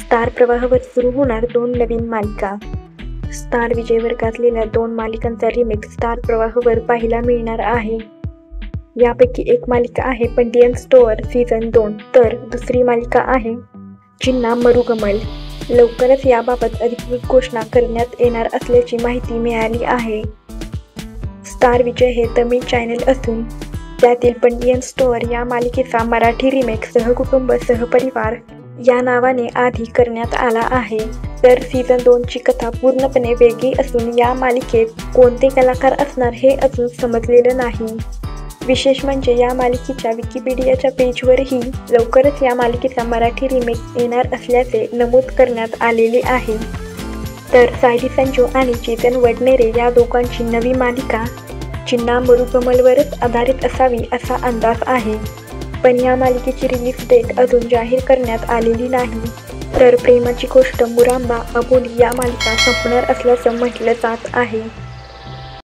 Star प्रवाहावर सुरू होणार 2 नवीन मालिका. स्टार विजयवर गाजलेल्या 2 मालिकांचा रिमेक स्टार प्रवाहावर पाहायला मिळणार आहे. यापैकी एक मालिका आहे पंडियन स्टोअर सीझन 2, तर दुसरी मालिका आहे चिन्ना मरुगमल. लवकरच याबाबत अधिकृत घोषणा करण्यात येणार असल्याची माहिती मिळाली आहे. स्टार विजय हे तमिळ चॅनल असून त्यातील पंडियन स्टोअर या मालिकेचा मराठी रिमेक सहकुटुंब सहपरिवार या नावाने आधी करण्यात आला आहे. तर सीझन 2 ची कथा पूर्णपणे वेगळी असून या मालिकेत कोणते कलाकार असणार हे अजून समजलेलं नाही. विशेष म्हणजे या मालिकेच्या विकिपीडियाच्या पेजवरही लवकरच या मालिकेचा मराठी रिमेक येणार असल्याचे नमूद करण्यात आलेले आहे. तर सायली संजू आणि चेतन वडनेरे या दोघांची नवी मालिका चिन्ना मरुगमलवरच आधारित असावी असा अंदाज आहे. पण या मालिकेची रिलीज डेट अजून जाहीर करण्यात आलेली नाही. तर प्रेमाची गोष्ट मुरांबा अबोली या मालिका संपणार असल्याचं म्हटलं जात आहे.